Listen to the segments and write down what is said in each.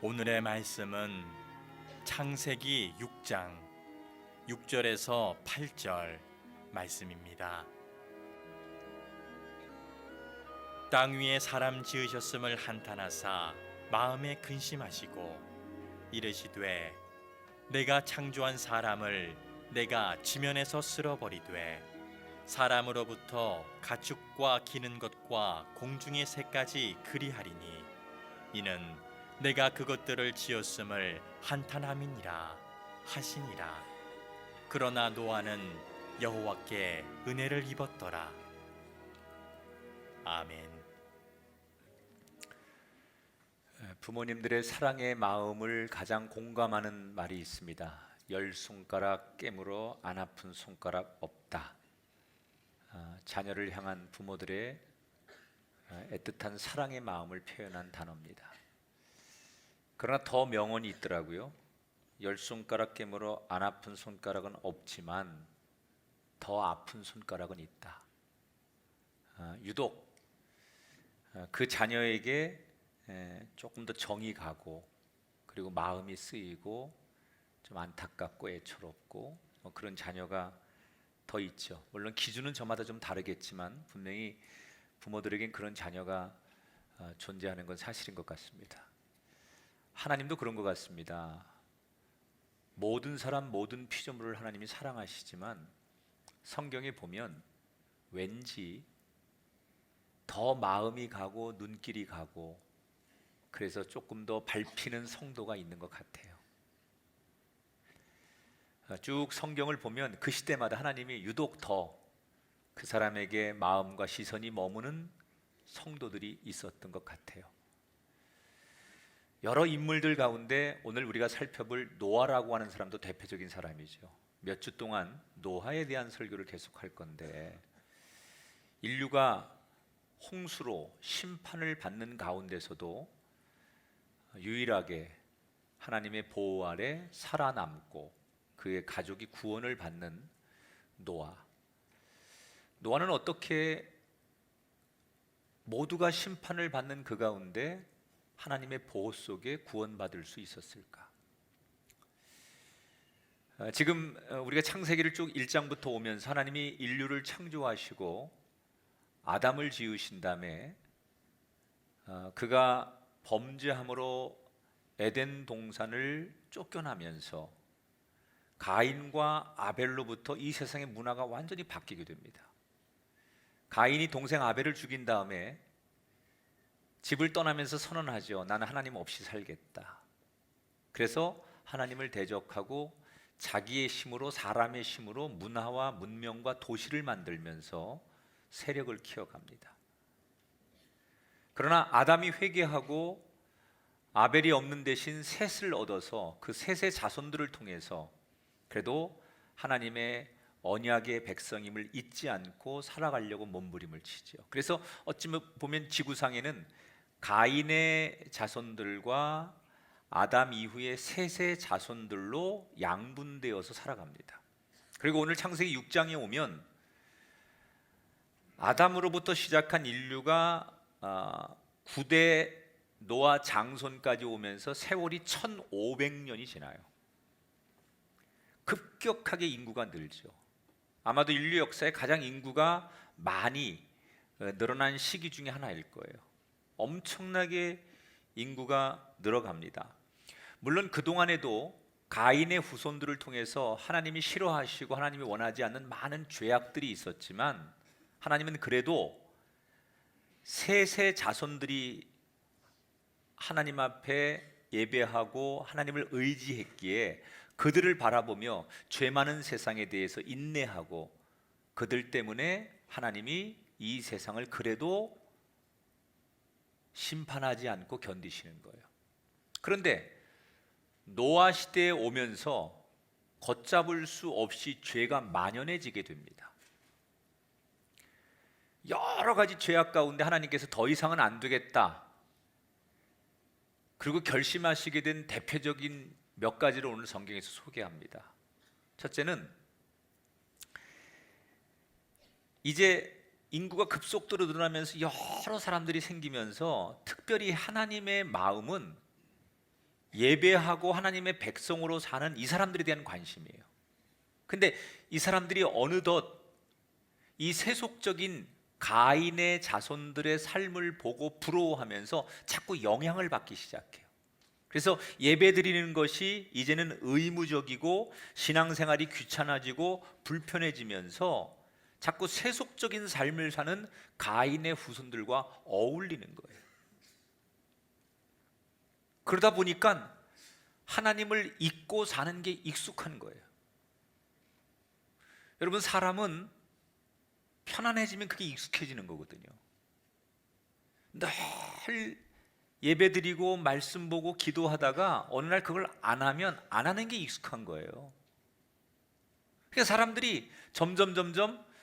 오늘의 말씀은 창세기 6장 6절에서 8절 말씀입니다. 땅 위에 사람 지으셨음을 한탄하사 마음에 근심하시고 이르시되 내가 창조한 사람을 내가 지면에서 쓸어버리되 사람으로부터 가축과 기는 것과 공중의 새까지 그리하리니 이는 내가 그것들을 지었음을 한탄함이니라 하시니라. 그러나 노아는 여호와께 은혜를 입었더라. 아멘. 부모님들의 사랑의 마음을 가장 공감하는 말이 있습니다. 10손가락 깨물어 안 아픈 손가락 없다. 자녀를 향한 부모들의 애틋한 사랑의 마음을 표현한 단어입니다. 그러나 더 명언이 있더라고요. 10손가락 깨물어 안 아픈 손가락은 없지만 더 아픈 손가락은 있다. 유독 그 자녀에게 조금 더 정이 가고 그리고 마음이 쓰이고 좀 안타깝고 애처롭고 그런 자녀가 더 있죠. 물론 기준은 저마다 좀 다르겠지만 분명히 부모들에겐 그런 자녀가 존재하는 건 사실인 것 같습니다. 하나님도 그런 것 같습니다. 모든 사람 모든 피조물을 하나님이 사랑하시지만 성경에 보면 왠지 더 마음이 가고 눈길이 가고 그래서 조금 더 밟히는 성도가 있는 것 같아요. 쭉 성경을 보면 그 시대마다 하나님이 유독 더 그 사람에게 마음과 시선이 머무는 성도들이 있었던 것 같아요. 여러 인물들 가운데 오늘 우리가 살펴볼 노아라고 하는 사람도 대표적인 사람이죠. 몇 주 동안 노아에 대한 설교를 계속할 건데 인류가 홍수로 심판을 받는 가운데서도 유일하게 하나님의 보호 아래 살아남고 그의 가족이 구원을 받는 노아는 어떻게 모두가 심판을 받는 그 가운데 하나님의 보호 속에 구원받을 수 있었을까? 지금 우리가 창세기를 쭉 1장부터 오면서 하나님이 인류를 창조하시고 아담을 지으신 다음에 그가 범죄함으로 에덴 동산을 쫓겨나면서 가인과 아벨로부터 이 세상의 문화가 완전히 바뀌게 됩니다. 가인이 동생 아벨을 죽인 다음에 집을 떠나면서 선언하죠. 나는 하나님 없이 살겠다. 그래서 하나님을 대적하고 자기의 힘으로 사람의 힘으로 문화와 문명과 도시를 만들면서 세력을 키워갑니다. 그러나 아담이 회개하고 아벨이 없는 대신 셋을 얻어서 그 셋의 자손들을 통해서 그래도 하나님의 언약의 백성임을 잊지 않고 살아가려고 몸부림을 치죠. 그래서 어찌 보면 지구상에는 가인의 자손들과 아담 이후의 셋의 자손들로 양분되어서 살아갑니다. 그리고 오늘 창세기 6장에 오면 아담으로부터 시작한 인류가 9대 노아 장손까지 오면서 세월이 1500년이 지나요. 급격하게 인구가 늘죠. 아마도 인류 역사에 가장 인구가 많이 늘어난 시기 중에 하나일 거예요. 엄청나게 인구가 늘어갑니다. 물론 그동안에도 가인의 후손들을 통해서 하나님이 싫어하시고 하나님이 원하지 않는 많은 죄악들이 있었지만 하나님은 그래도 셋의 자손들이 하나님 앞에 예배하고 하나님을 의지했기에 그들을 바라보며 죄 많은 세상에 대해서 인내하고 그들 때문에 하나님이 이 세상을 그래도 심판하지 않고 견디시는 거예요. 그런데 노아 시대에 오면서 걷잡을 수 없이 죄가 만연해지게 됩니다. 여러 가지 죄악 가운데 하나님께서 더 이상은 안 되겠다. 그리고 결심하시게 된 대표적인 몇 가지를 오늘 성경에서 소개합니다. 첫째는 이제 인구가 급속도로 늘어나면서 여러 사람들이 생기면서 특별히 하나님의 마음은 예배하고 하나님의 백성으로 사는 이 사람들에 대한 관심이에요. 근데 이 사람들이 어느덧 이 세속적인 가인의 자손들의 삶을 보고 부러워하면서 자꾸 영향을 받기 시작해요. 그래서 예배 드리는 것이 이제는 의무적이고 신앙생활이 귀찮아지고 불편해지면서 자꾸 세속적인 삶을 사는 가인의 후손들과 어울리는 거예요. 그러다 보니까 하나님을 잊고 사는 게 익숙한 거예요. 여러분, 사람은 편안해지면 그게 익숙해지는 거거든요. 늘 예배드리고 말씀 보고 기도하다가 어느 날 그걸 안 하면 안 하는 게 익숙한 거예요. 그러니까 사람들이 점점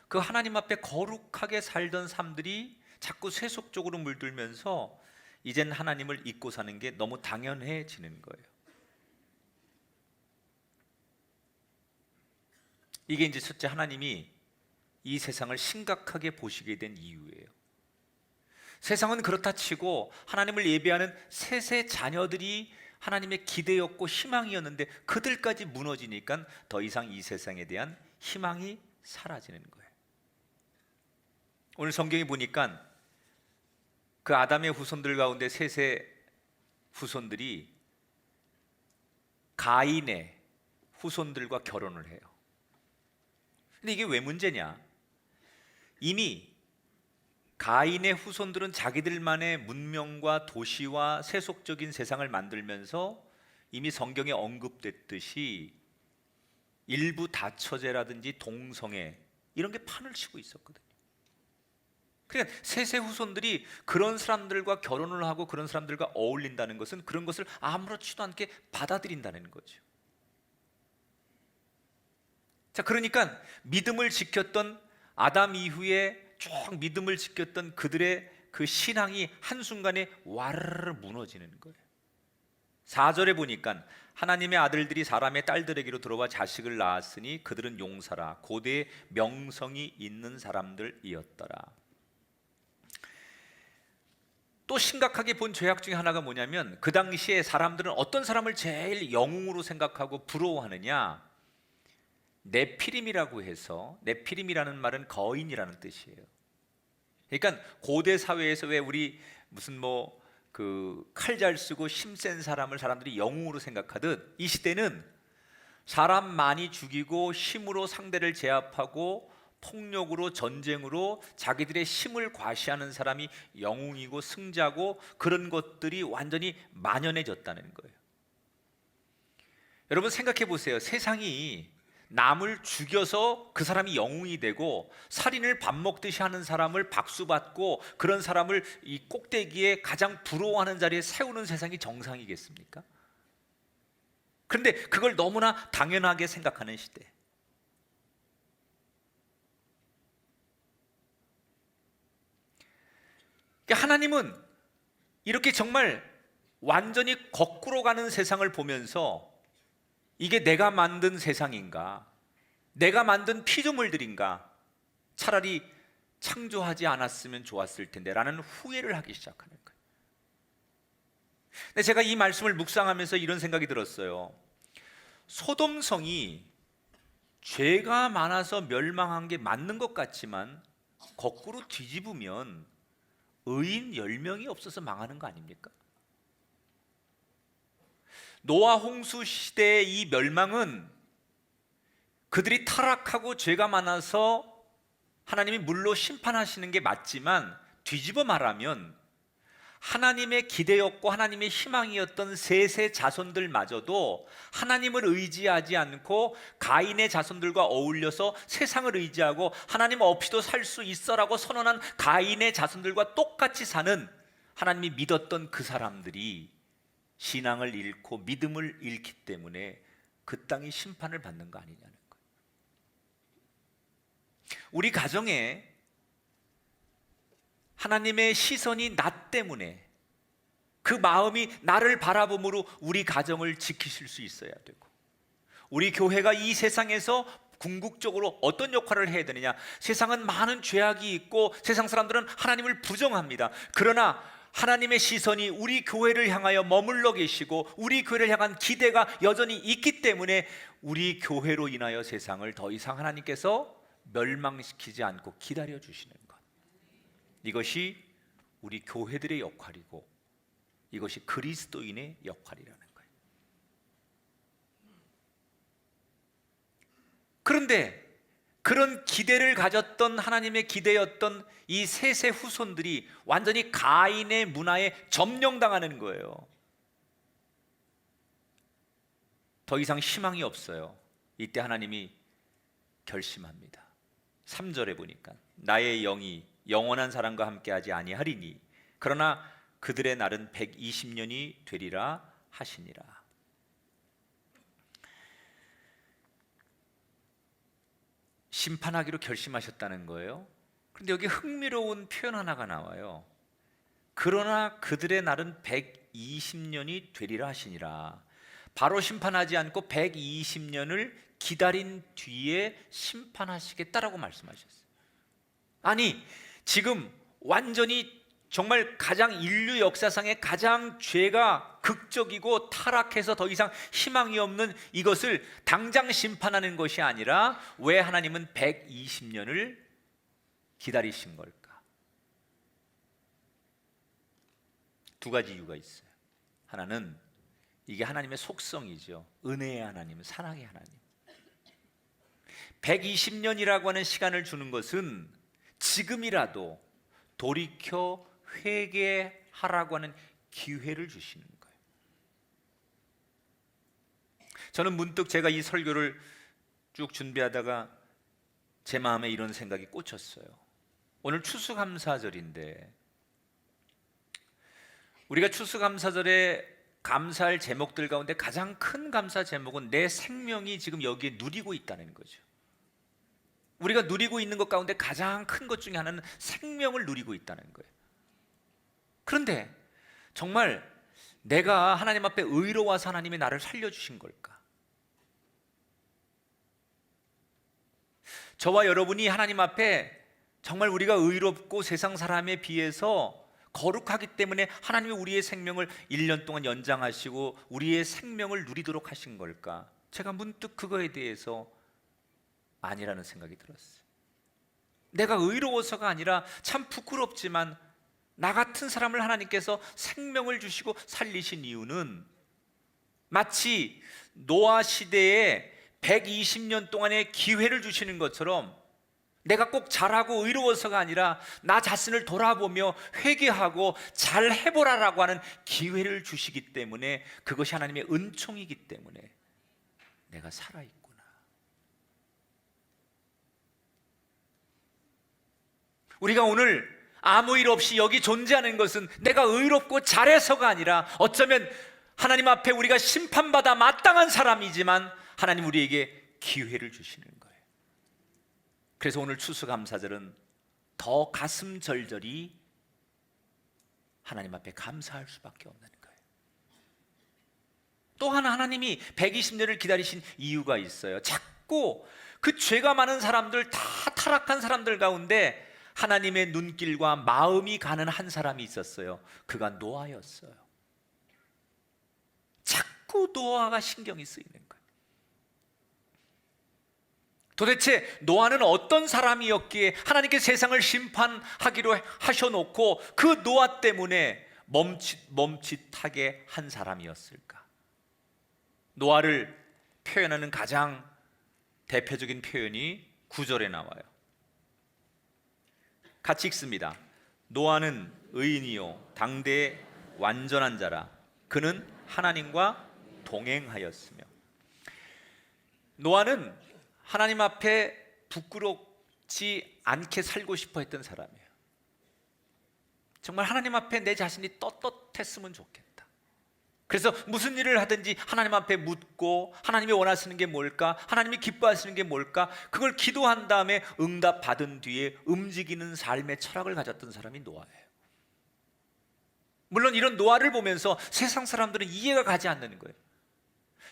그 하나님 앞에 거룩하게 살던 삶들이 자꾸 세속적으로 물들면서 이젠 하나님을 잊고 사는 게 너무 당연해지는 거예요. 이게 이제 첫째, 하나님이 이 세상을 심각하게 보시게 된 이유예요. 세상은 그렇다 치고 하나님을 예배하는 셋의 자녀들이 하나님의 기대였고 희망이었는데 그들까지 무너지니까 더 이상 이 세상에 대한 희망이 사라지는 거예요. 오늘 성경에 보니까 그 아담의 후손들 가운데 셋의 후손들이 가인의 후손들과 결혼을 해요. 근데 이게 왜 문제냐? 이미 가인의 후손들은 자기들만의 문명과 도시와 세속적인 세상을 만들면서 이미 성경에 언급됐듯이 일부 다처제라든지 동성애 이런 게 판을 치고 있었거든요. 그러니까 셋의 후손들이 그런 사람들과 결혼을 하고 그런 사람들과 어울린다는 것은 그런 것을 아무렇지도 않게 받아들인다는 거죠. 자, 그러니까 믿음을 지켰던 아담 이후에 쭉 믿음을 지켰던 그들의 그 신앙이 한순간에 와르르 무너지는 거예요. 4절에 보니까 하나님의 아들들이 사람의 딸들에게로 들어와 자식을 낳았으니 그들은 용사라 고대의 명성이 있는 사람들이었더라. 또 심각하게 본 죄악 중에 하나가 뭐냐면 그 당시에 사람들은 어떤 사람을 제일 영웅으로 생각하고 부러워하느냐? 네피림이라고 해서, 네피림이라는 말은 거인이라는 뜻이에요. 그러니까 고대 사회에서 왜 우리 무슨 그 칼 잘 쓰고 힘센 사람을 사람들이 영웅으로 생각하듯 이 시대는 사람 많이 죽이고 힘으로 상대를 제압하고 폭력으로 전쟁으로 자기들의 힘을 과시하는 사람이 영웅이고 승자고 그런 것들이 완전히 만연해졌다는 거예요. 여러분 생각해 보세요. 세상이 남을 죽여서 그 사람이 영웅이 되고 살인을 밥 먹듯이 하는 사람을 박수받고 그런 사람을 이 꼭대기에 가장 부러워하는 자리에 세우는 세상이 정상이겠습니까? 그런데 그걸 너무나 당연하게 생각하는 시대. 하나님은 이렇게 정말 완전히 거꾸로 가는 세상을 보면서 이게 내가 만든 세상인가? 내가 만든 피조물들인가? 차라리 창조하지 않았으면 좋았을 텐데 라는 후회를 하기 시작하는 거예요. 근데 제가 이 말씀을 묵상하면서 이런 생각이 들었어요. 소돔성이 죄가 많아서 멸망한 게 맞는 것 같지만 거꾸로 뒤집으면 의인 10명이 없어서 망하는 거 아닙니까? 노아 홍수 시대의 이 멸망은 그들이 타락하고 죄가 많아서 하나님이 물로 심판하시는 게 맞지만 뒤집어 말하면 하나님의 기대였고 하나님의 희망이었던 셋의 자손들마저도 하나님을 의지하지 않고 가인의 자손들과 어울려서 세상을 의지하고 하나님 없이도 살 수 있어라고 선언한 가인의 자손들과 똑같이 사는 하나님이 믿었던 그 사람들이 신앙을 잃고 믿음을 잃기 때문에 그 땅이 심판을 받는 거 아니냐는 거예요. 우리 가정에 하나님의 시선이 나 때문에 그 마음이 나를 바라봄으로 우리 가정을 지키실 수 있어야 되고, 우리 교회가 이 세상에서 궁극적으로 어떤 역할을 해야 되느냐. 세상은 많은 죄악이 있고 세상 사람들은 하나님을 부정합니다. 그러나 하나님의 시선이 우리 교회를 향하여 머물러 계시고 우리 교회를 향한 기대가 여전히 있기 때문에 우리 교회로 인하여 세상을 더 이상 하나님께서 멸망시키지 않고 기다려 주시는 것, 이것이 우리 교회들의 역할이고 이것이 그리스도인의 역할이라는 거예요. 그런데 그런 기대를 가졌던 하나님의 기대였던 이 셋의 후손들이 완전히 가인의 문화에 점령당하는 거예요. 더 이상 희망이 없어요. 이때 하나님이 결심합니다. 3절에 보니까 나의 영이 영원한 사람과 함께하지 아니하리니 그러나 그들의 날은 120년이 되리라 하시니라. 심판하기로 결심하셨다는 거예요. 그런데 여기 흥미로운 표현 하나가 나와요. 그러나 그들의 날은 120년이 되리라 하시니라. 바로 심판하지 않고 120년을 기다린 뒤에 심판하시겠다라고 말씀하셨어요. 아니, 지금 완전히 정말 가장 인류 역사상의 가장 죄가 극적이고 타락해서 더 이상 희망이 없는 이것을 당장 심판하는 것이 아니라 왜 하나님은 120년을 기다리신 걸까? 두 가지 이유가 있어요. 하나는 이게 하나님의 속성이죠. 은혜의 하나님, 사랑의 하나님. 120년이라고 하는 시간을 주는 것은 지금이라도 돌이켜 회개하라고 하는 기회를 주시는 거예요. 저는 문득 제가 이 설교를 쭉 준비하다가 제 마음에 이런 생각이 꽂혔어요. 오늘 추수감사절인데 우리가 추수감사절에 감사할 제목들 가운데 가장 큰 감사 제목은 내 생명이 지금 여기에 누리고 있다는 거죠. 우리가 누리고 있는 것 가운데 가장 큰 것 중에 하나는 생명을 누리고 있다는 거예요. 그런데 정말 내가 하나님 앞에 의로워서 하나님이 나를 살려주신 걸까? 저와 여러분이 하나님 앞에 정말 우리가 의롭고 세상 사람에 비해서 거룩하기 때문에 하나님이 우리의 생명을 1년 동안 연장하시고 우리의 생명을 누리도록 하신 걸까? 제가 문득 그거에 대해서 아니라는 생각이 들었어요. 내가 의로워서가 아니라 참 부끄럽지만 나 같은 사람을 하나님께서 생명을 주시고 살리신 이유는 마치 노아 시대에 120년 동안의 기회를 주시는 것처럼 내가 꼭 잘하고 의로워서가 아니라 나 자신을 돌아보며 회개하고 잘 해보라라고 하는 기회를 주시기 때문에, 그것이 하나님의 은총이기 때문에 내가 살아있구나. 우리가 오늘 아무 일 없이 여기 존재하는 것은 내가 의롭고 잘해서가 아니라 어쩌면 하나님 앞에 우리가 심판받아 마땅한 사람이지만 하나님 우리에게 기회를 주시는 거예요. 그래서 오늘 추수감사절은 더 가슴 절절히 하나님 앞에 감사할 수밖에 없는 거예요. 또 하나, 하나님이 120년을 기다리신 이유가 있어요. 자꾸 그 죄가 많은 사람들, 다 타락한 사람들 가운데 하나님의 눈길과 마음이 가는 한 사람이 있었어요. 그가 노아였어요. 자꾸 노아가 신경이 쓰이는 거예요. 도대체 노아는 어떤 사람이었기에 하나님께서 세상을 심판하기로 하셔놓고 그 노아 때문에 멈칫하게 한 사람이었을까? 노아를 표현하는 가장 대표적인 표현이 9절에 나와요. 같이 읽습니다. 노아는 의인이요 당대의 완전한 자라. 그는 하나님과 동행하였으며. 노아는 하나님 앞에 부끄럽지 않게 살고 싶어 했던 사람이에요. 정말 하나님 앞에 내 자신이 떳떳했으면 좋겠다. 그래서 무슨 일을 하든지 하나님 앞에 묻고 하나님이 원하시는 게 뭘까? 하나님이 기뻐하시는 게 뭘까? 그걸 기도한 다음에 응답 받은 뒤에 움직이는 삶의 철학을 가졌던 사람이 노아예요. 물론 이런 노아를 보면서 세상 사람들은 이해가 가지 않는 거예요.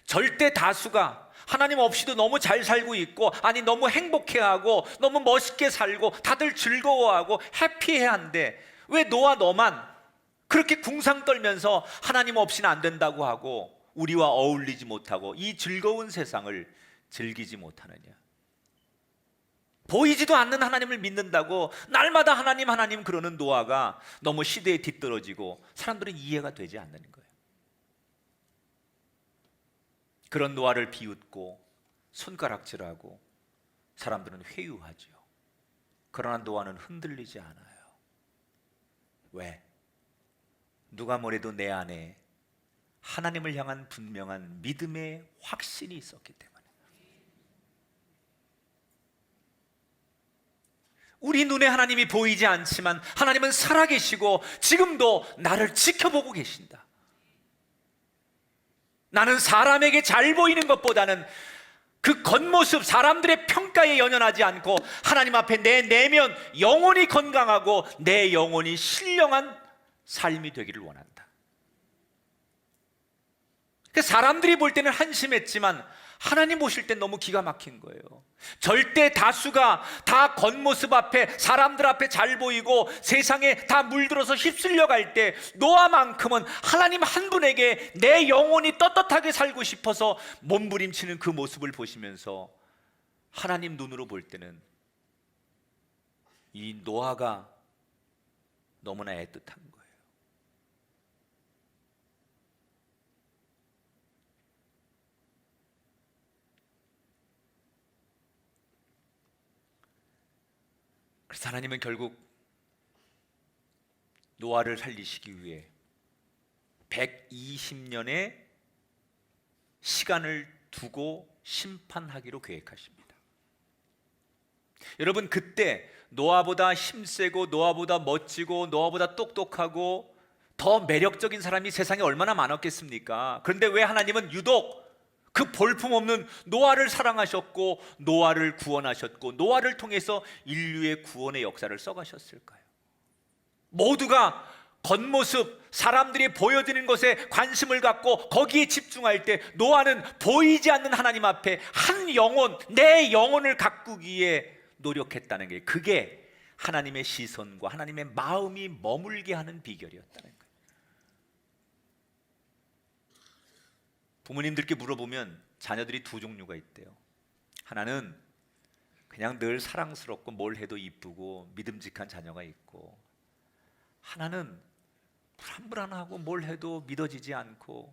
절대 다수가 하나님 없이도 너무 잘 살고 있고, 아니 너무 행복해하고 너무 멋있게 살고 다들 즐거워하고 해피해한데 왜 노아 너만 그렇게 궁상 떨면서 하나님 없이는 안 된다고 하고 우리와 어울리지 못하고 이 즐거운 세상을 즐기지 못하느냐. 보이지도 않는 하나님을 믿는다고 날마다 하나님 하나님 그러는 노아가 너무 시대에 뒤떨어지고 사람들은 이해가 되지 않는 거예요. 그런 노아를 비웃고 손가락질하고 사람들은 회유하죠. 그러나 노아는 흔들리지 않아요. 왜? 누가 뭐래도 내 안에 하나님을 향한 분명한 믿음의 확신이 있었기 때문에. 우리 눈에 하나님이 보이지 않지만 하나님은 살아계시고 지금도 나를 지켜보고 계신다. 나는 사람에게 잘 보이는 것보다는 그 겉모습, 사람들의 평가에 연연하지 않고 하나님 앞에 내 내면 영혼이 건강하고 내 영혼이 신령한 삶이 되기를 원한다. 사람들이 볼 때는 한심했지만 하나님 보실 땐 너무 기가 막힌 거예요. 절대 다수가 다 겉모습 앞에, 사람들 앞에 잘 보이고 세상에 다 물들어서 휩쓸려 갈 때 노아만큼은 하나님 한 분에게 내 영혼이 떳떳하게 살고 싶어서 몸부림치는 그 모습을 보시면서 하나님 눈으로 볼 때는 이 노아가 너무나 애틋한 거예요. 그래서 하나님은 결국 노아를 살리시기 위해 120년의 시간을 두고 심판하기로 계획하십니다. 여러분, 그때 노아보다 힘세고 노아보다 멋지고 노아보다 똑똑하고 더 매력적인 사람이 세상에 얼마나 많았겠습니까? 그런데 왜 하나님은 유독 그 볼품없는 노아를 사랑하셨고 노아를 구원하셨고 노아를 통해서 인류의 구원의 역사를 써가셨을까요? 모두가 겉모습, 사람들이 보여드리는 것에 관심을 갖고 거기에 집중할 때 노아는 보이지 않는 하나님 앞에 한 영혼, 내 영혼을 가꾸기에 노력했다는 게, 그게 하나님의 시선과 하나님의 마음이 머물게 하는 비결이었다는 거예요. 부모님들께 물어보면 자녀들이 두 종류가 있대요. 하나는 그냥 늘 사랑스럽고 뭘 해도 이쁘고 믿음직한 자녀가 있고, 하나는 불안불안하고 뭘 해도 믿어지지 않고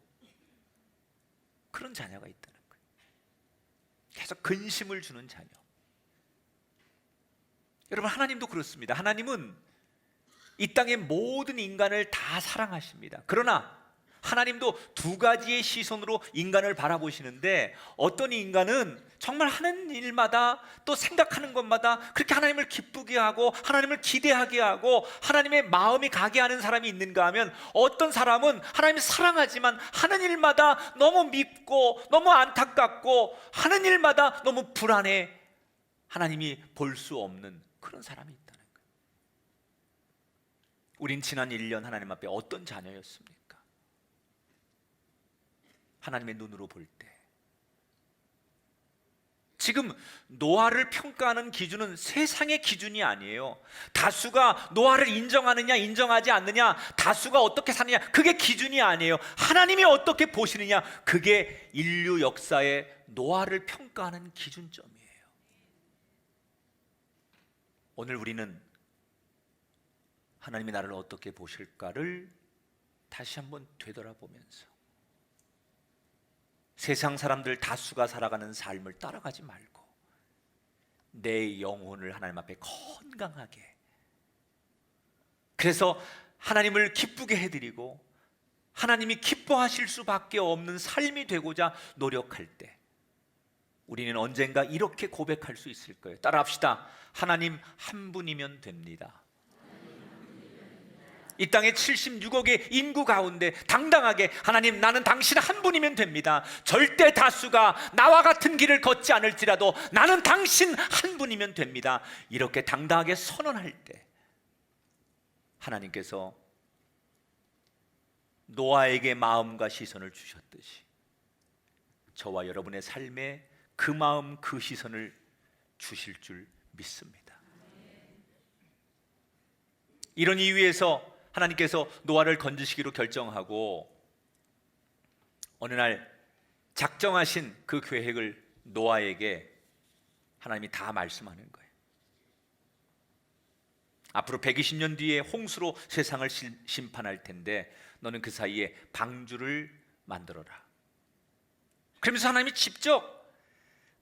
그런 자녀가 있다는 거예요. 계속 근심을 주는 자녀. 여러분, 하나님도 그렇습니다. 하나님은 이 땅의 모든 인간을 다 사랑하십니다. 그러나 하나님도 두 가지의 시선으로 인간을 바라보시는데, 어떤 인간은 정말 하는 일마다 또 생각하는 것마다 그렇게 하나님을 기쁘게 하고 하나님을 기대하게 하고 하나님의 마음이 가게 하는 사람이 있는가 하면, 어떤 사람은 하나님을 사랑하지만 하는 일마다 너무 밉고 너무 안타깝고 하는 일마다 너무 불안해, 하나님이 볼 수 없는 그런 사람이 있다는 거예요. 우린 지난 1년 하나님 앞에 어떤 자녀였습니까? 하나님의 눈으로 볼 때. 지금 노아를 평가하는 기준은 세상의 기준이 아니에요. 다수가 노아를 인정하느냐 인정하지 않느냐, 다수가 어떻게 사느냐, 그게 기준이 아니에요. 하나님이 어떻게 보시느냐, 그게 인류 역사의 노아를 평가하는 기준점이에요. 오늘 우리는 하나님이 나를 어떻게 보실까를 다시 한번 되돌아보면서 세상 사람들 다수가 살아가는 삶을 따라가지 말고 내 영혼을 하나님 앞에 건강하게, 그래서 하나님을 기쁘게 해드리고 하나님이 기뻐하실 수밖에 없는 삶이 되고자 노력할 때 우리는 언젠가 이렇게 고백할 수 있을 거예요. 따라합시다. 하나님 한 분이면 됩니다. 이 땅의 76억의 인구 가운데 당당하게, 하나님 나는 당신 한 분이면 됩니다. 절대 다수가 나와 같은 길을 걷지 않을지라도 나는 당신 한 분이면 됩니다. 이렇게 당당하게 선언할 때 하나님께서 노아에게 마음과 시선을 주셨듯이 저와 여러분의 삶에 그 마음, 그 시선을 주실 줄 믿습니다. 이런 이유에서 하나님께서 노아를 건지시기로 결정하고 어느 날 작정하신 그 계획을 노아에게 하나님이 다 말씀하는 거예요. 앞으로 120년 뒤에 홍수로 세상을 심판할 텐데 너는 그 사이에 방주를 만들어라. 그러면서 하나님이 직접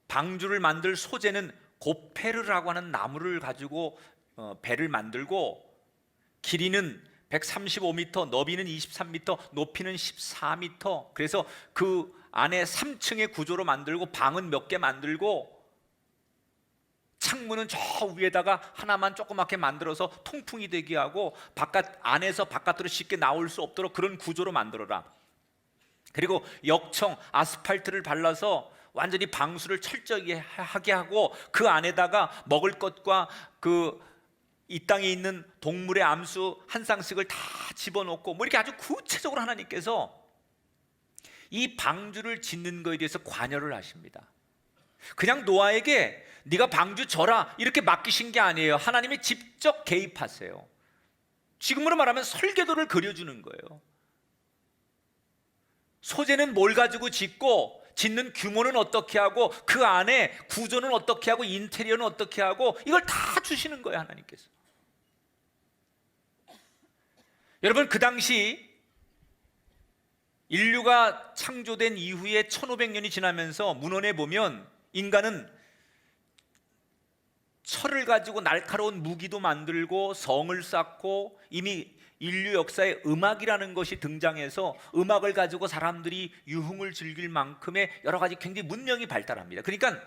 방주를 만들 소재는 고페르라고 하는 나무를 가지고 배를 만들고 길이는 135m, 너비는 23m, 높이는 14m. 그래서 그 안에 3층의 구조로 만들고 방은 몇 개 만들고 창문은 저 위에다가 하나만 조그맣게 만들어서 통풍이 되게 하고 안에서 바깥으로 쉽게 나올 수 없도록 그런 구조로 만들어라. 그리고 역청, 아스팔트를 발라서 완전히 방수를 철저히 하게 하고 그 안에다가 먹을 것과 이 땅에 있는 동물의 암수 한 쌍씩을 다 집어넣고 뭐 이렇게 아주 구체적으로 하나님께서 이 방주를 짓는 것에 대해서 관여를 하십니다. 그냥 노아에게 네가 방주 져라 이렇게 맡기신 게 아니에요. 하나님이 직접 개입하세요. 지금으로 말하면 설계도를 그려주는 거예요. 소재는 뭘 가지고 짓고 짓는 규모는 어떻게 하고 그 안에 구조는 어떻게 하고 인테리어는 어떻게 하고 이걸 다 주시는 거예요. 하나님께서. 여러분, 그 당시 인류가 창조된 이후에 1500년이 지나면서 문헌에 보면 인간은 철을 가지고 날카로운 무기도 만들고 성을 쌓고 이미 인류 역사에 음악이라는 것이 등장해서 음악을 가지고 사람들이 유흥을 즐길 만큼의 여러 가지 굉장히 문명이 발달합니다. 그러니까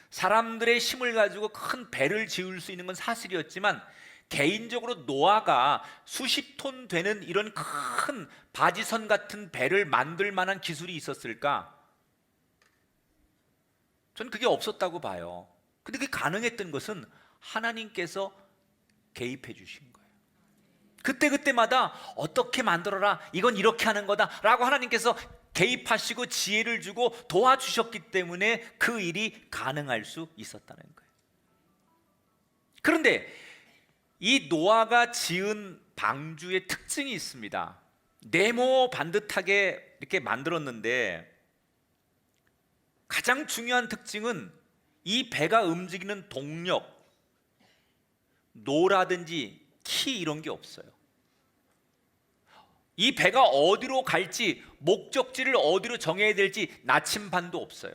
사람들의 힘을 가지고 큰 배를 지을 수 있는 건 사실이었지만 개인적으로 노아가 수십 톤 되는 이런 큰 바지선 같은 배를 만들 만한 기술이 있었을까? 전 그게 없었다고 봐요. 근데 그게 가능했던 것은 하나님께서 개입해 주신 거예요. 그때마다 어떻게 만들어라, 이건 이렇게 하는 거다 라고 하나님께서 개입하시고 지혜를 주고 도와주셨기 때문에 그 일이 가능할 수 있었다는 거예요. 그런데 이 노아가 지은 방주의 특징이 있습니다. 네모 반듯하게 이렇게 만들었는데 가장 중요한 특징은 이 배가 움직이는 동력, 노라든지 키 이런 게 없어요. 이 배가 어디로 갈지, 목적지를 어디로 정해야 될지 나침반도 없어요.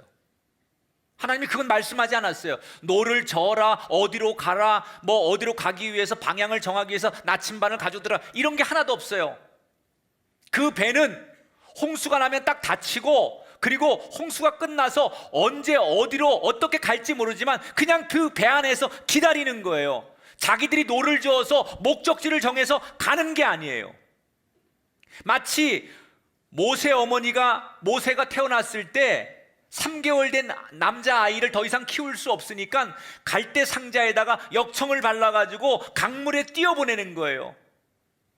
하나님이 그건 말씀하지 않았어요. 노를 저어라, 어디로 가라, 뭐 어디로 가기 위해서 방향을 정하기 위해서 나침반을 가져오더라, 이런 게 하나도 없어요. 그 배는 홍수가 나면 딱 닫히고, 그리고 홍수가 끝나서 언제 어디로 어떻게 갈지 모르지만 그냥 그 배 안에서 기다리는 거예요. 자기들이 노를 저어서 목적지를 정해서 가는 게 아니에요. 마치 모세 어머니가 모세가 태어났을 때 3개월 된 남자아이를 더 이상 키울 수 없으니까 갈대 상자에다가 역청을 발라가지고 강물에 띄워보내는 거예요.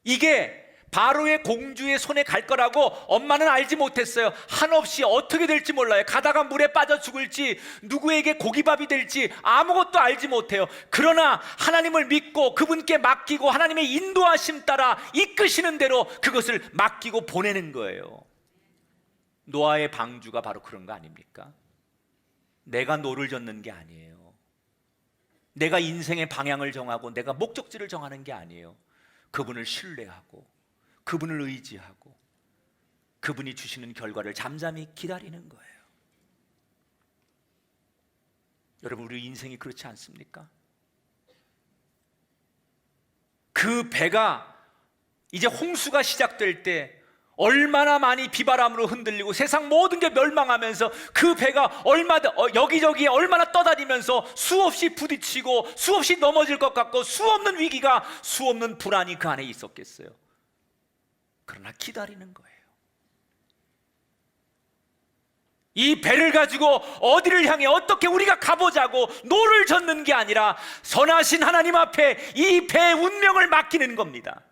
이게 바로의 공주의 손에 갈 거라고 엄마는 알지 못했어요. 한없이 어떻게 될지 몰라요. 가다가 물에 빠져 죽을지, 누구에게 고기밥이 될지 아무것도 알지 못해요. 그러나 하나님을 믿고 그분께 맡기고 하나님의 인도하심 따라 이끄시는 대로 그것을 맡기고 보내는 거예요. 노아의 방주가 바로 그런 거 아닙니까? 내가 노를 젓는 게 아니에요. 내가 인생의 방향을 정하고 내가 목적지를 정하는 게 아니에요. 그분을 신뢰하고 그분을 의지하고 그분이 주시는 결과를 잠잠히 기다리는 거예요. 여러분, 우리 인생이 그렇지 않습니까? 그 배가 이제 홍수가 시작될 때 얼마나 많이 비바람으로 흔들리고 세상 모든 게 멸망하면서 그 배가 여기저기 얼마나 떠다니면서 수없이 부딪히고 수없이 넘어질 것 같고 수없는 위기가, 수없는 불안이 그 안에 있었겠어요. 그러나 기다리는 거예요. 이 배를 가지고 어디를 향해 어떻게 우리가 가보자고 노를 젓는 게 아니라 선하신 하나님 앞에 이 배의 운명을 맡기는 겁니다.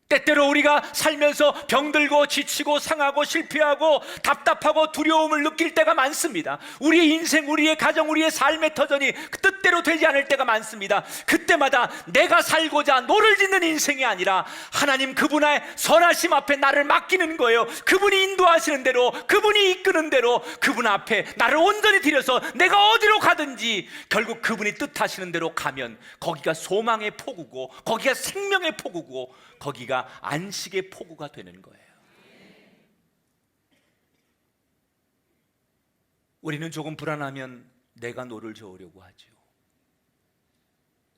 때때로 우리가 살면서 병들고 지치고 상하고 실패하고 답답하고 두려움을 느낄 때가 많습니다. 우리의 인생, 우리의 가정, 우리의 삶의 터전이 뜻대로 되지 않을 때가 많습니다. 그때마다 내가 살고자 노를 짓는 인생이 아니라 하나님 그분의 선하심 앞에 나를 맡기는 거예요. 그분이 인도하시는 대로, 그분이 이끄는 대로 그분 앞에 나를 온전히 드려서 내가 어디로 가든지 결국 그분이 뜻하시는 대로 가면 거기가 소망의 포구고, 거기가 생명의 포구고, 거기가 안식의 포구가 되는 거예요. 우리는 조금 불안하면 내가 노를 저으려고 하죠.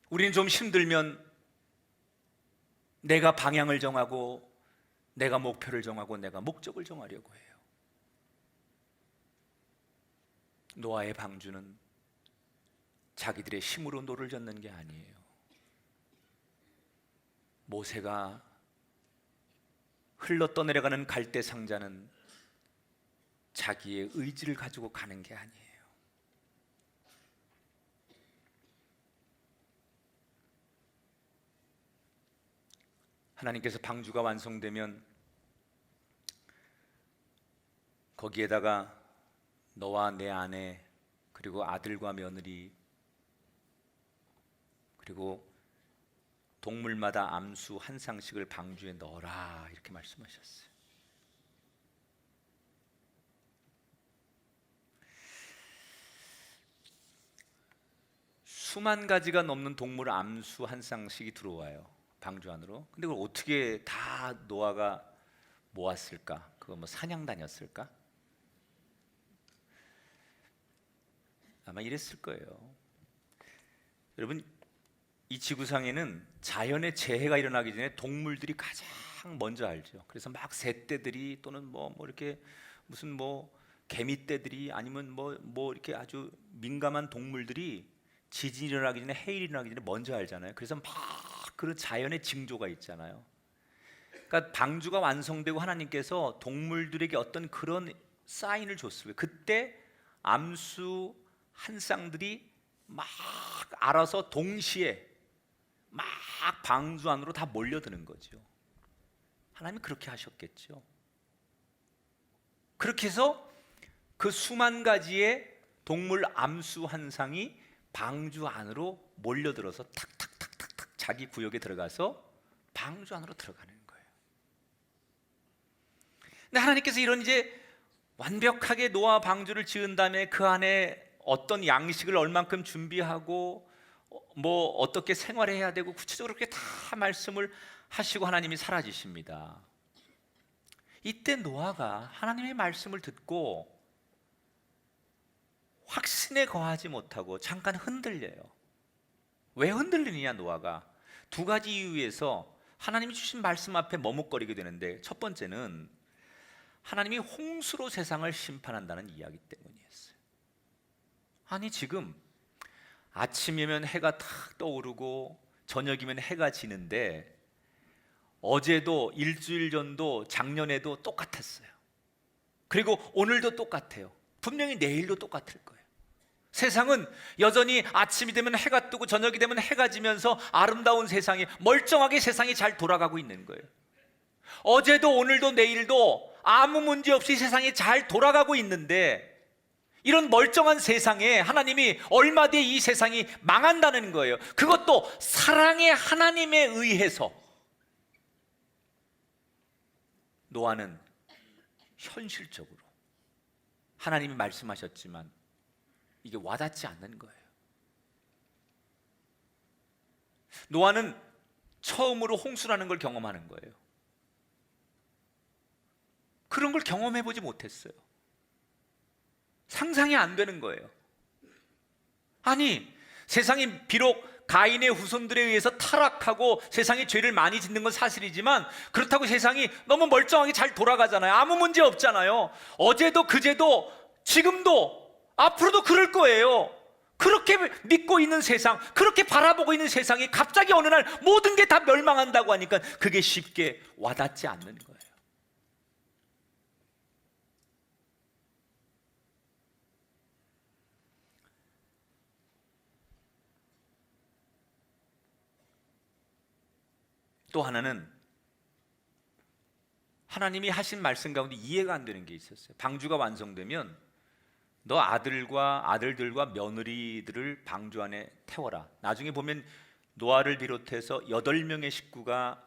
우리는 좀 힘들면 내가 방향을 정하고, 내가 목표를 정하고, 내가 목적을 정하려고 해요. 노아의 방주는 자기들의 힘으로 노를 젓는 게 아니에요. 모세가 흘러 떠내려가는 갈대 상자는 자기의 의지를 가지고 가는 게 아니에요. 하나님께서 방주가 완성되면 거기에다가 너와 내 아내, 그리고 아들과 며느리, 그리고 동물마다 암수 한 쌍씩을 방주에 넣어라, 이렇게 말씀하셨어요. 수만 가지가 넘는 동물 암수 한 쌍씩이 들어와요, 방주 안으로. 근데 그걸 어떻게 다 노아가 모았을까? 그거 뭐 사냥 다녔을까? 아마 이랬을 거예요. 여러분, 이 지구상에는 자연의 재해가 일어나기 전에 동물들이 가장 먼저 알죠. 그래서 막 새떼들이 또는 뭐 이렇게 무슨 뭐 개미떼들이 아니면 뭐 이렇게 아주 민감한 동물들이 지진이 일어나기 전에, 해일이 일어나기 전에 먼저 알잖아요. 그래서 막 그런 자연의 징조가 있잖아요. 그러니까 방주가 완성되고 하나님께서 동물들에게 어떤 그런 사인을 줬어요. 그때 암수 한 쌍들이 막 알아서 동시에 막 방주 안으로 다 몰려드는 거죠. 하나님이 그렇게 하셨겠죠. 그렇게 해서 그 수만 가지의 동물 암수 한 쌍이 방주 안으로 몰려들어서 탁탁탁탁탁 자기 구역에 들어가서 방주 안으로 들어가는 거예요. 근데 하나님께서 이런 이제 완벽하게 노아 방주를 지은 다음에 그 안에 어떤 양식을 얼만큼 준비하고 뭐 어떻게 생활해야 되고 구체적으로 그렇게 다 말씀을 하시고 하나님이 사라지십니다. 이때 노아가 하나님의 말씀을 듣고 확신에 거하지 못하고 잠깐 흔들려요. 왜 흔들리느냐? 노아가 두 가지 이유에서 하나님이 주신 말씀 앞에 머뭇거리게 되는데, 첫 번째는 하나님이 홍수로 세상을 심판한다는 이야기 때문이었어요. 아니, 지금 아침이면 해가 탁 떠오르고 저녁이면 해가 지는데 어제도 일주일 전도 작년에도 똑같았어요. 그리고 오늘도 똑같아요. 분명히 내일도 똑같을 거예요. 세상은 여전히 아침이 되면 해가 뜨고 저녁이 되면 해가 지면서 아름다운 세상이, 멀쩡하게 세상이 잘 돌아가고 있는 거예요. 어제도 오늘도 내일도 아무 문제 없이 세상이 잘 돌아가고 있는데, 이런 멀쩡한 세상에 하나님이 얼마 뒤에 이 세상이 망한다는 거예요. 그것도 사랑의 하나님에 의해서. 노아는 현실적으로 하나님이 말씀하셨지만 이게 와닿지 않는 거예요. 노아는 처음으로 홍수라는 걸 경험하는 거예요. 그런 걸 경험해 보지 못했어요. 상상이 안 되는 거예요. 아니, 세상이 비록 가인의 후손들에 의해서 타락하고 세상에 죄를 많이 짓는 건 사실이지만, 그렇다고 세상이 너무 멀쩡하게 잘 돌아가잖아요. 아무 문제 없잖아요. 어제도 그제도 지금도 앞으로도 그럴 거예요. 그렇게 믿고 있는 세상, 그렇게 바라보고 있는 세상이 갑자기 어느 날 모든 게 다 멸망한다고 하니까 그게 쉽게 와닿지 않는 거예요. 또 하나는 하나님이 하신 말씀 가운데 이해가 안 되는 게 있었어요. 방주가 완성되면 너 아들들과 며느리들을 방주 안에 태워라. 나중에 보면 노아를 비롯해서 8명의 식구가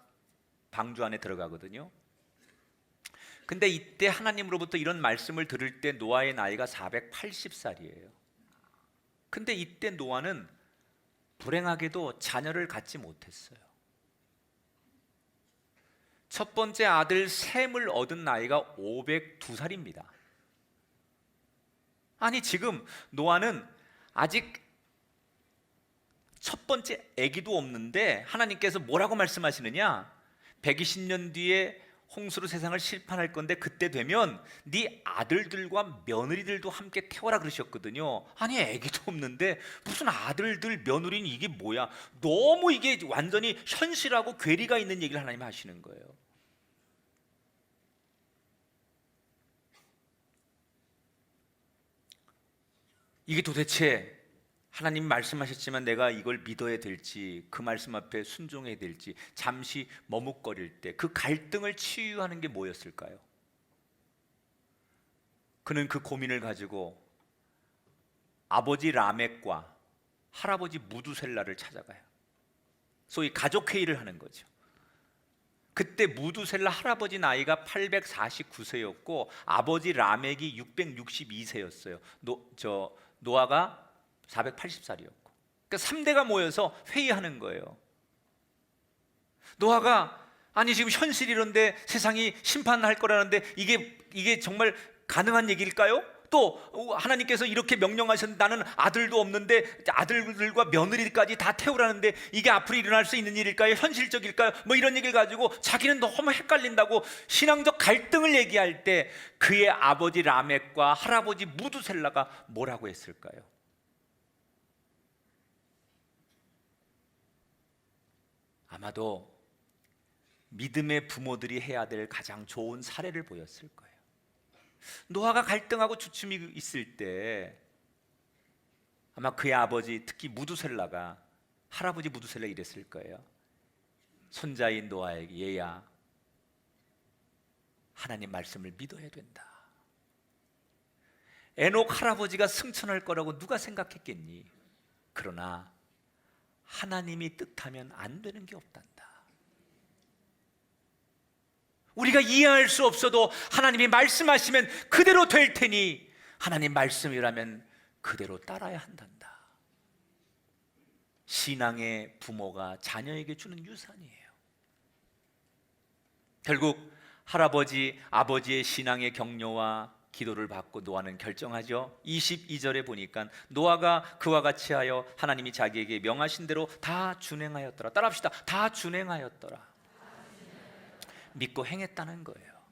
방주 안에 들어가거든요. 근데 이때 하나님으로부터 이런 말씀을 들을 때 노아의 나이가 480살이에요. 근데 이때 노아는 불행하게도 자녀를 갖지 못했어요. 첫 번째 아들 셈을 얻은 나이가 502살입니다. 아니 지금 노아는 아직 첫 번째 아기도 없는데 하나님께서 뭐라고 말씀하시느냐? 120년 뒤에 홍수로 세상을 심판할 건데 그때 되면 네 아들들과 며느리들도 함께 태워라 그러셨거든요. 아니 아기도 없는데 무슨 아들들 며느리는 이게 뭐야? 너무 이게 완전히 현실하고 괴리가 있는 얘기를 하나님 하시는 거예요. 이게 도대체 하나님 말씀하셨지만 내가 이걸 믿어야 될지 그 말씀 앞에 순종해야 될지 잠시 머뭇거릴 때 그 갈등을 치유하는 게 뭐였을까요? 그는 그 고민을 가지고 아버지 라멕과 할아버지 무두셀라를 찾아가요. 소위 가족회의를 하는 거죠. 그때 무두셀라 할아버지 나이가 849세였고 아버지 라멕이 662세였어요. 노아가 480살이었고, 그러니까 3대가 모여서 회의하는 거예요. 노아가 아니 지금 현실이 이런데 세상이 심판할 거라는데 이게 정말 가능한 얘기일까요? 또 하나님께서 이렇게 명령하셨는데 나는 아들도 없는데 아들들과 며느리까지 다 태우라는데 이게 앞으로 일어날 수 있는 일일까요? 현실적일까요? 뭐 이런 얘기를 가지고 자기는 너무 헷갈린다고 신앙적 갈등을 얘기할 때 그의 아버지 라멕과 할아버지 무두셀라가 뭐라고 했을까요? 아마도 믿음의 부모들이 해야 될 가장 좋은 사례를 보였을 거예요. 노아가 갈등하고 주춤이 있을 때 아마 그의 아버지 특히 무두셀라가 할아버지 무두셀라 이랬을 거예요. 손자인 노아에게 얘야 하나님 말씀을 믿어야 된다. 에녹 할아버지가 승천할 거라고 누가 생각했겠니? 그러나 하나님이 뜻하면 안 되는 게 없단다. 우리가 이해할 수 없어도 하나님이 말씀하시면 그대로 될 테니 하나님 말씀이라면 그대로 따라야 한단다. 신앙의 부모가 자녀에게 주는 유산이에요. 결국 할아버지, 아버지의 신앙의 격려와 기도를 받고 노아는 결정하죠. 22절에 보니까 노아가 그와 같이 하여 하나님이 자기에게 명하신 대로 다 준행하였더라. 따라합시다. 다 준행하였더라. 믿고 행했다는 거예요.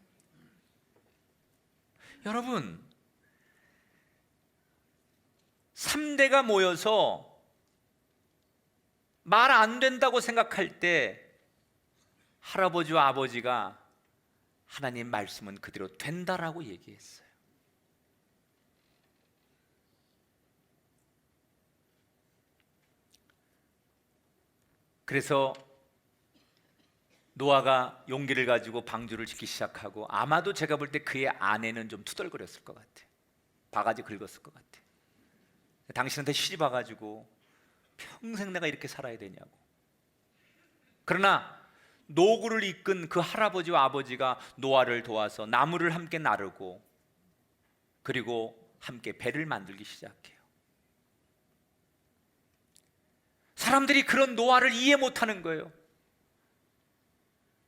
여러분 3대가 모여서 말 안 된다고 생각할 때 할아버지와 아버지가 하나님 말씀은 그대로 된다라고 얘기했어요. 그래서 노아가 용기를 가지고 방주를 짓기 시작하고 아마도 제가 볼 때 그의 아내는 좀 투덜거렸을 것 같아요. 바가지 긁었을 것 같아요. 당신한테 시집 와가지고 평생 내가 이렇게 살아야 되냐고. 그러나 노구를 이끈 그 할아버지와 아버지가 노아를 도와서 나무를 함께 나르고 그리고 함께 배를 만들기 시작해요. 사람들이 그런 노아를 이해 못하는 거예요.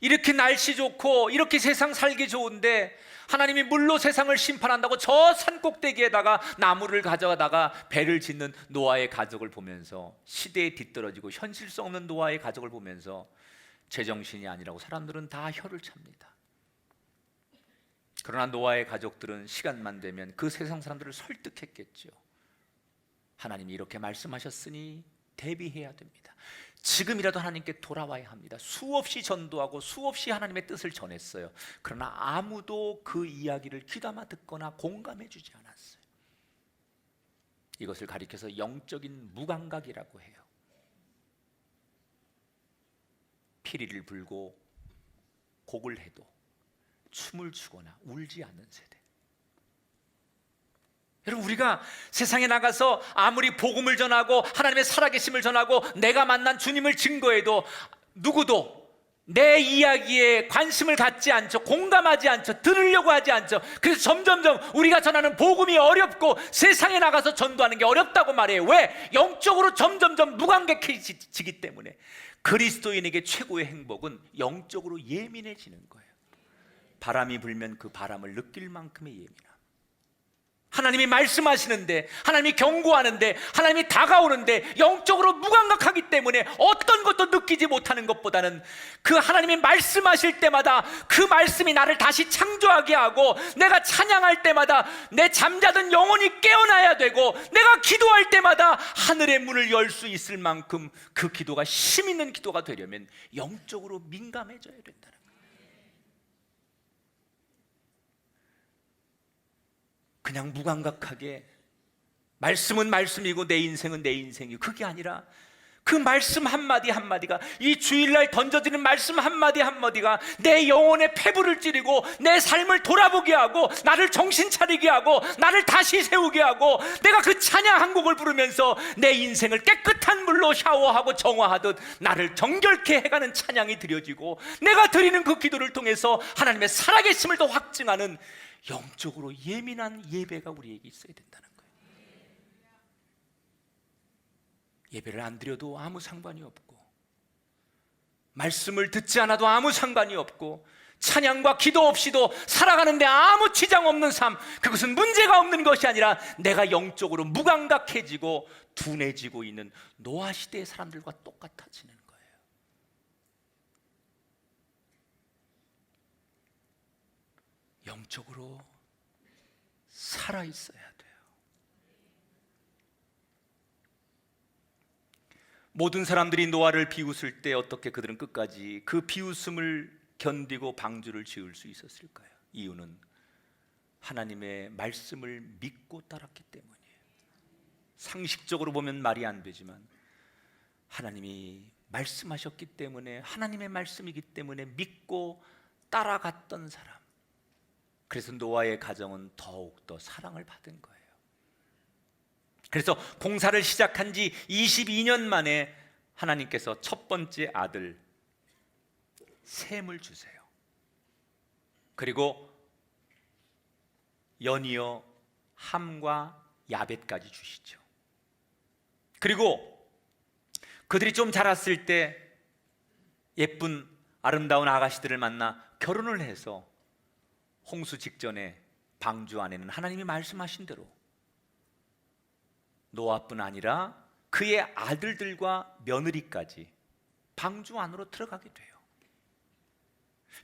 이렇게 날씨 좋고 이렇게 세상 살기 좋은데 하나님이 물로 세상을 심판한다고 저 산꼭대기에다가 나무를 가져다가 배를 짓는 노아의 가족을 보면서 시대에 뒤떨어지고 현실성 없는 노아의 가족을 보면서 제정신이 아니라고 사람들은 다 혀를 찹니다. 그러나 노아의 가족들은 시간만 되면 그 세상 사람들을 설득했겠죠. 하나님이 이렇게 말씀하셨으니 대비해야 됩니다. 지금이라도 하나님께 돌아와야 합니다. 수없이 전도하고 수없이 하나님의 뜻을 전했어요. 그러나 아무도 그 이야기를 귀담아 듣거나 공감해 주지 않았어요. 이것을 가리켜서 영적인 무감각이라고 해요. 피리를 불고 곡을 해도 춤을 추거나 울지 않는 세대. 여러분, 우리가 세상에 나가서 아무리 복음을 전하고 하나님의 살아계심을 전하고 내가 만난 주님을 증거해도 누구도 내 이야기에 관심을 갖지 않죠. 공감하지 않죠. 들으려고 하지 않죠. 그래서 점점점 우리가 전하는 복음이 어렵고 세상에 나가서 전도하는 게 어렵다고 말해요. 왜? 영적으로 점점점 무감각해지기 때문에. 그리스도인에게 최고의 행복은 영적으로 예민해지는 거예요. 바람이 불면 그 바람을 느낄 만큼의 예민함. 하나님이 말씀하시는데, 하나님이 경고하는데, 하나님이 다가오는데 영적으로 무감각하기 때문에 어떤 것도 느끼지 못하는 것보다는 그 하나님이 말씀하실 때마다 그 말씀이 나를 다시 창조하게 하고, 내가 찬양할 때마다 내 잠자던 영혼이 깨어나야 되고, 내가 기도할 때마다 하늘의 문을 열 수 있을 만큼 그 기도가 힘 있는 기도가 되려면 영적으로 민감해져야 된다는 거예요. 그냥 무감각하게 말씀은 말씀이고 내 인생은 내 인생이고, 그게 아니라 그 말씀 한마디 한마디가, 이 주일날 던져지는 말씀 한마디 한마디가 내 영혼의 폐부를 찌르고 내 삶을 돌아보게 하고 나를 정신 차리게 하고 나를 다시 세우게 하고, 내가 그 찬양 한 곡을 부르면서 내 인생을 깨끗한 물로 샤워하고 정화하듯 나를 정결케 해가는 찬양이 드려지고, 내가 드리는 그 기도를 통해서 하나님의 살아계심을 더 확증하는 영적으로 예민한 예배가 우리에게 있어야 된다는 거예요. 예배를 안 드려도 아무 상관이 없고, 말씀을 듣지 않아도 아무 상관이 없고, 찬양과 기도 없이도 살아가는데 아무 지장 없는 삶, 그것은 문제가 없는 것이 아니라 내가 영적으로 무감각해지고 둔해지고 있는 노아 시대의 사람들과 똑같아지는 거예요. 영적으로 살아있어야 돼요. 모든 사람들이 노아를 비웃을 때 어떻게 그들은 끝까지 그 비웃음을 견디고 방주를 지을 수 있었을까요? 이유는 하나님의 말씀을 믿고 따랐기 때문이에요. 상식적으로 보면 말이 안 되지만 하나님이 말씀하셨기 때문에, 하나님의 말씀이기 때문에 믿고 따라갔던 사람, 그래서 노아의 가정은 더욱더 사랑을 받은 거예요. 그래서 공사를 시작한 지 22년 만에 하나님께서 첫 번째 아들 셈을 주세요. 그리고 연이어 함과 야벳까지 주시죠. 그리고 그들이 좀 자랐을 때 예쁜 아름다운 아가씨들을 만나 결혼을 해서 홍수 직전에 방주 안에는 하나님이 말씀하신 대로 노아뿐 아니라 그의 아들들과 며느리까지 방주 안으로 들어가게 돼요.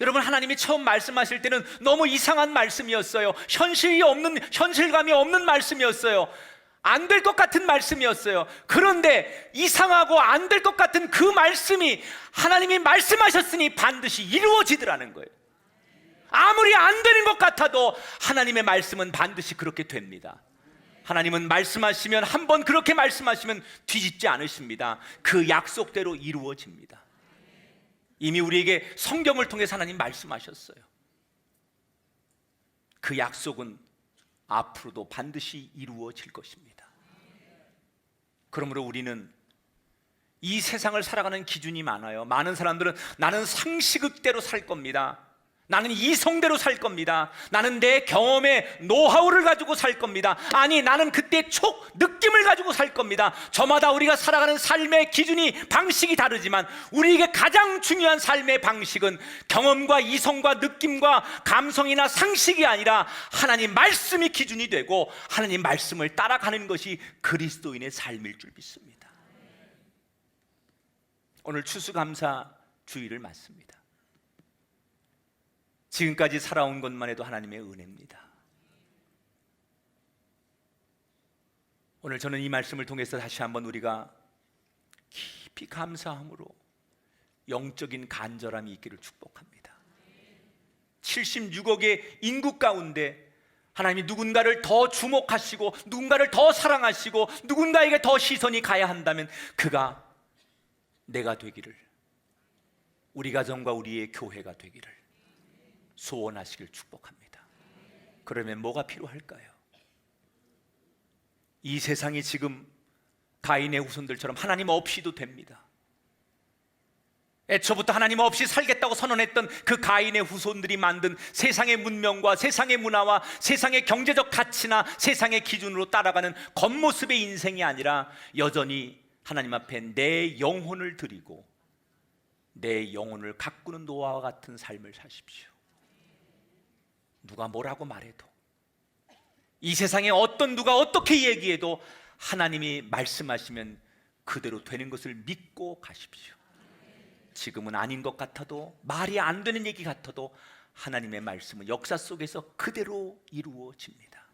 여러분, 하나님이 처음 말씀하실 때는 너무 이상한 말씀이었어요. 현실감이 없는 말씀이었어요. 안 될 것 같은 말씀이었어요. 그런데 이상하고 안 될 것 같은 그 말씀이 하나님이 말씀하셨으니 반드시 이루어지더라는 거예요. 아무리 안 되는 것 같아도 하나님의 말씀은 반드시 그렇게 됩니다. 하나님은 말씀하시면, 한번 그렇게 말씀하시면 뒤집지 않으십니다. 그 약속대로 이루어집니다. 이미 우리에게 성경을 통해서 하나님 말씀하셨어요. 그 약속은 앞으로도 반드시 이루어질 것입니다. 그러므로 우리는 이 세상을 살아가는 기준이 많아요. 많은 사람들은 나는 상식대로 살 겁니다. 나는 이성대로 살 겁니다. 나는 내 경험의 노하우를 가지고 살 겁니다. 아니, 나는 그때 느낌을 가지고 살 겁니다. 저마다 우리가 살아가는 삶의 기준이, 방식이 다르지만 우리에게 가장 중요한 삶의 방식은 경험과 이성과 느낌과 감성이나 상식이 아니라 하나님 말씀이 기준이 되고 하나님 말씀을 따라가는 것이 그리스도인의 삶일 줄 믿습니다. 오늘 추수감사 주일을 맞습니다. 지금까지 살아온 것만 해도 하나님의 은혜입니다. 오늘 저는 이 말씀을 통해서 다시 한번 우리가 깊이 감사함으로 영적인 간절함이 있기를 축복합니다. 76억의 인구 가운데 하나님이 누군가를 더 주목하시고 누군가를 더 사랑하시고 누군가에게 더 시선이 가야 한다면 그가 내가 되기를, 우리 가정과 우리의 교회가 되기를, 소원하시길 축복합니다. 그러면 뭐가 필요할까요? 이 세상이 지금 가인의 후손들처럼 하나님 없이도 됩니다. 애초부터 하나님 없이 살겠다고 선언했던 그 가인의 후손들이 만든 세상의 문명과 세상의 문화와 세상의 경제적 가치나 세상의 기준으로 따라가는 겉모습의 인생이 아니라 여전히 하나님 앞에 내 영혼을 드리고 내 영혼을 가꾸는 노아와 같은 삶을 사십시오. 누가 뭐라고 말해도, 이 세상에 어떤 누가 어떻게 얘기해도 하나님이 말씀하시면 그대로 되는 것을 믿고 가십시오. 지금은 아닌 것 같아도, 말이 안 되는 얘기 같아도 하나님의 말씀은 역사 속에서 그대로 이루어집니다.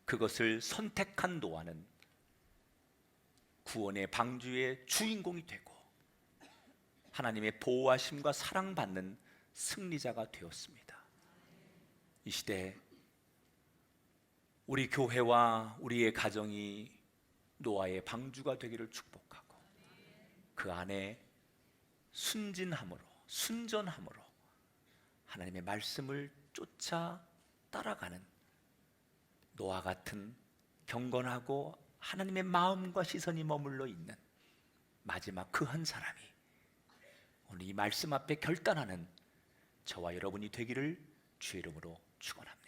그것을 선택한 노아는 구원의 방주의 주인공이 되고 하나님의 보호하심과 사랑받는 승리자가 되었습니다. 이 시대에 우리 교회와 우리의 가정이 노아의 방주가 되기를 축복하고 그 안에 순진함으로, 순전함으로 하나님의 말씀을 쫓아 따라가는 노아 같은 경건하고 하나님의 마음과 시선이 머물러 있는 마지막 그 한 사람이 오늘 이 말씀 앞에 결단하는 저와 여러분이 되기를 주의 이름으로 축원합니다.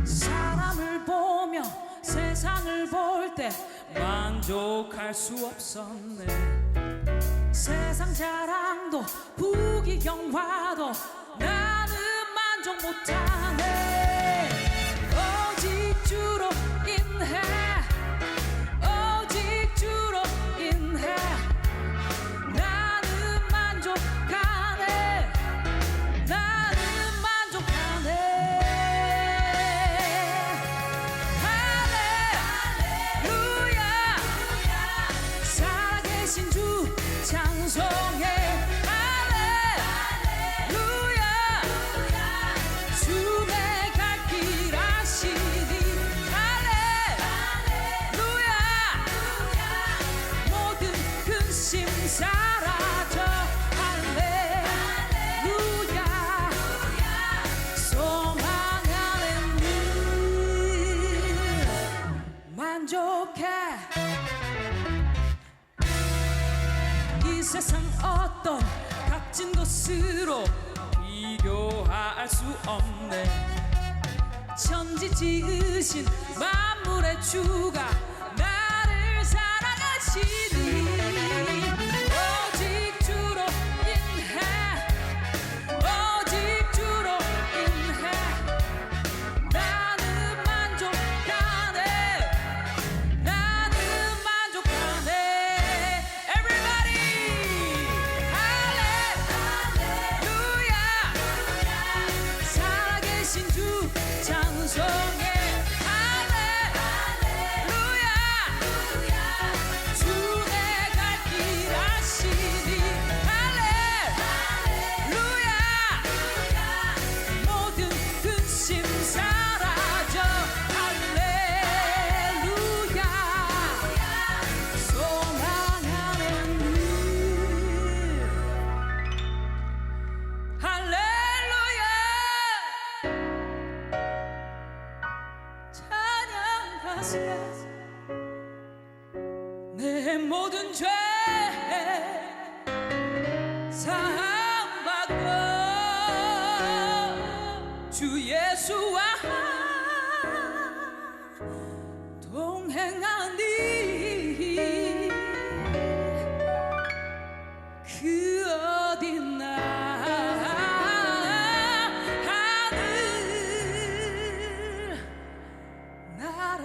사람을 보며 세상을 볼 때 만족할 수 없었네. 세상 자랑도 부귀경화도 나는 만족 못하네. 오직 주로 인해, 오직 주로 인해 나는 만족하네. 나는 만족하네. 할렐루야, 살아계신 주 찬송해. 할렐루야, 주의 갈 길 아시니. 할렐루야, 모든 근심 사라져. 할렐루야, 소망 안에 늘 만족해. 이 세상 어떤 값진 것으로 비교할 수 없네. 천지 지으신 만물의 주가 나를 사랑하시니. 오직 주로 인해, 오직 주로 인해 나는 만족하네. 나는 만족하네. Everybody, 할렐루야, 살아계신 주 찬송해. 할렐루야, 주의 갈 길 아시니. 할렐루야, 모든 근심 사라져. 할렐루야, 소망 안에 늘. 할렐루야, 찬양하세. 내 모든 죄 사함받고 주 예수와 동행하니. 그 어딨나 하늘 나라.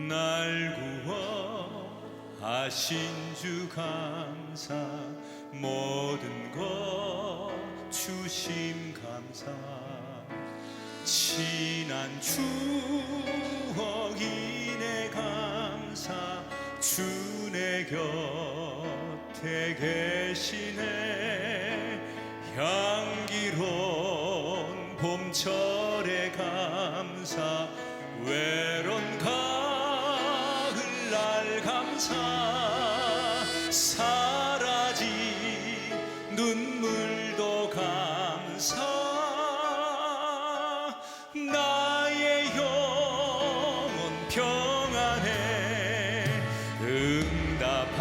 날 구원하신 주 감사, 모든 것 주심 감사. 지난 추억이네 감사, 주 내 곁에 계시네. 향기로운 봄철의 감사, 외로운 가을날 감사. 사라진 눈물도 감사. 나의 영혼 평안해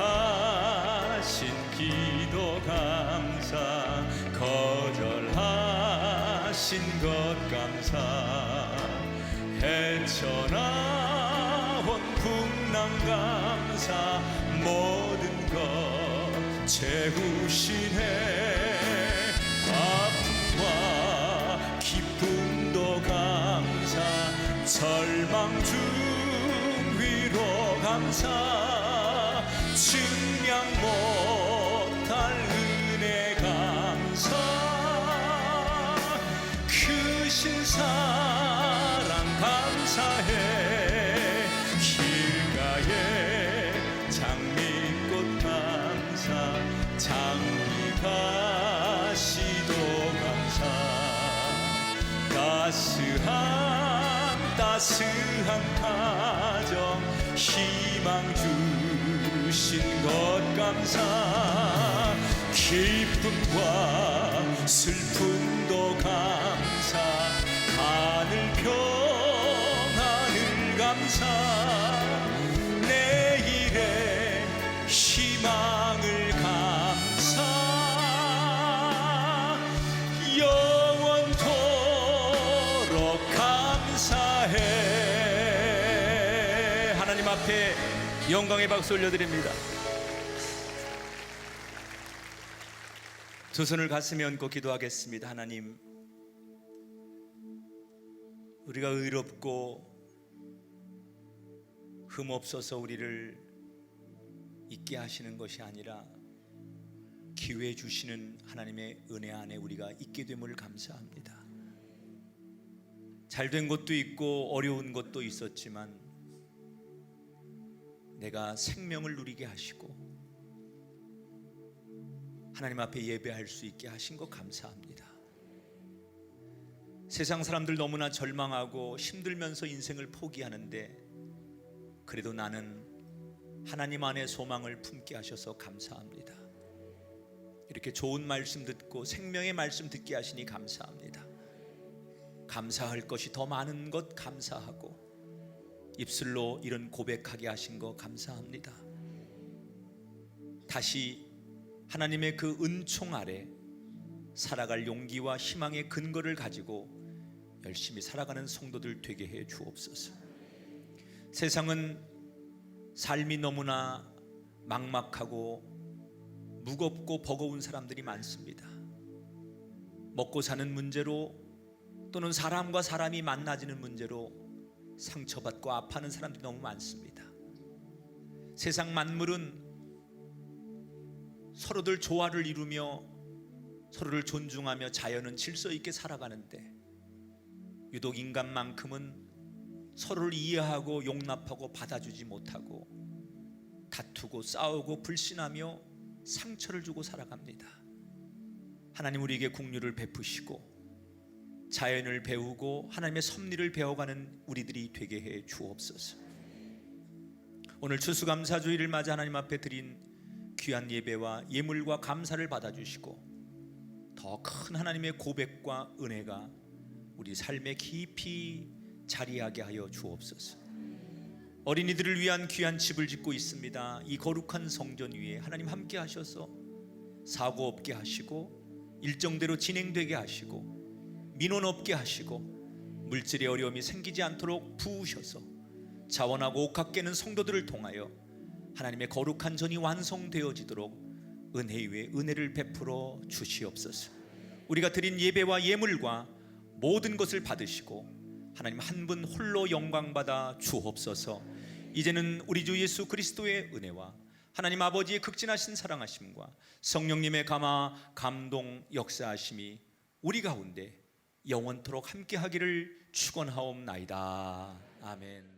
응답하신 기도 감사. 거절하신 것 감사. 헤쳐나온 풍랑 감사. 모든 것 채우시네. 아픔과 기쁨도 감사. 절망 중 위로 감사. 증량 못할 은혜 감사. 크신 사랑 감사해. 길가에 장미꽃 감사. 장미가시도 감사. 따스한 가정 희망 주신 것 감사. 기쁨과 슬픔도 감사. 하늘 평안을 감사. 내일의 희망을 감사. 영원토록 감사해. 하나님 앞에 영광의 박수 올려드립니다. 두 손을 가슴에 얹고 기도하겠습니다. 하나님, 우리가 의롭고 흠없어서 우리를 있게 하시는 것이 아니라 기회 주시는 하나님의 은혜 안에 우리가 있게 됨을 감사합니다. 잘된 것도 있고 어려운 것도 있었지만 내가 생명을 누리게 하시고 하나님 앞에 예배할 수 있게 하신 것 감사합니다. 세상 사람들 너무나 절망하고 힘들면서 인생을 포기하는데 그래도 나는 하나님 안에 소망을 품게 하셔서 감사합니다. 이렇게 좋은 말씀 듣고 생명의 말씀 듣게 하시니 감사합니다. 감사할 것이 더 많은 것 감사하고 입술로 이런 고백하게 하신 것 감사합니다. 다시 하나님의 그 은총 아래 살아갈 용기와 희망의 근거를 가지고 열심히 살아가는 성도들 되게 해 주옵소서. 세상은 삶이 너무나 막막하고 무겁고 버거운 사람들이 많습니다. 먹고 사는 문제로 또는 사람과 사람이 만나지는 문제로 상처받고 아파하는 사람들이 너무 많습니다. 세상 만물은 서로들 조화를 이루며 서로를 존중하며 자연은 질서 있게 살아가는데 유독 인간만큼은 서로를 이해하고 용납하고 받아주지 못하고 다투고 싸우고 불신하며 상처를 주고 살아갑니다. 하나님 우리에게 긍휼을 베푸시고 자연을 배우고 하나님의 섭리를 배워가는 우리들이 되게 해 주옵소서. 오늘 추수감사주일을 맞아 하나님 앞에 드린 귀한 예배와 예물과 감사를 받아주시고 더 큰 하나님의 고백과 은혜가 우리 삶에 깊이 자리하게 하여 주옵소서. 어린이들을 위한 귀한 집을 짓고 있습니다. 이 거룩한 성전 위에 하나님 함께 하셔서 사고 없게 하시고 일정대로 진행되게 하시고 민원 없게 하시고 물질의 어려움이 생기지 않도록 부으셔서 자원하고 옥합 깨는 성도들을 통하여 하나님의 거룩한 전이 완성되어지도록 은혜 위에 은혜를 베풀어 주시옵소서. 우리가 드린 예배와 예물과 모든 것을 받으시고 하나님 한 분 홀로 영광받아 주옵소서. 이제는 우리 주 예수 그리스도의 은혜와 하나님 아버지의 극진하신 사랑하심과 성령님의 감동 역사하심이 우리 가운데 영원토록 함께하기를 축원하옵나이다. 아멘.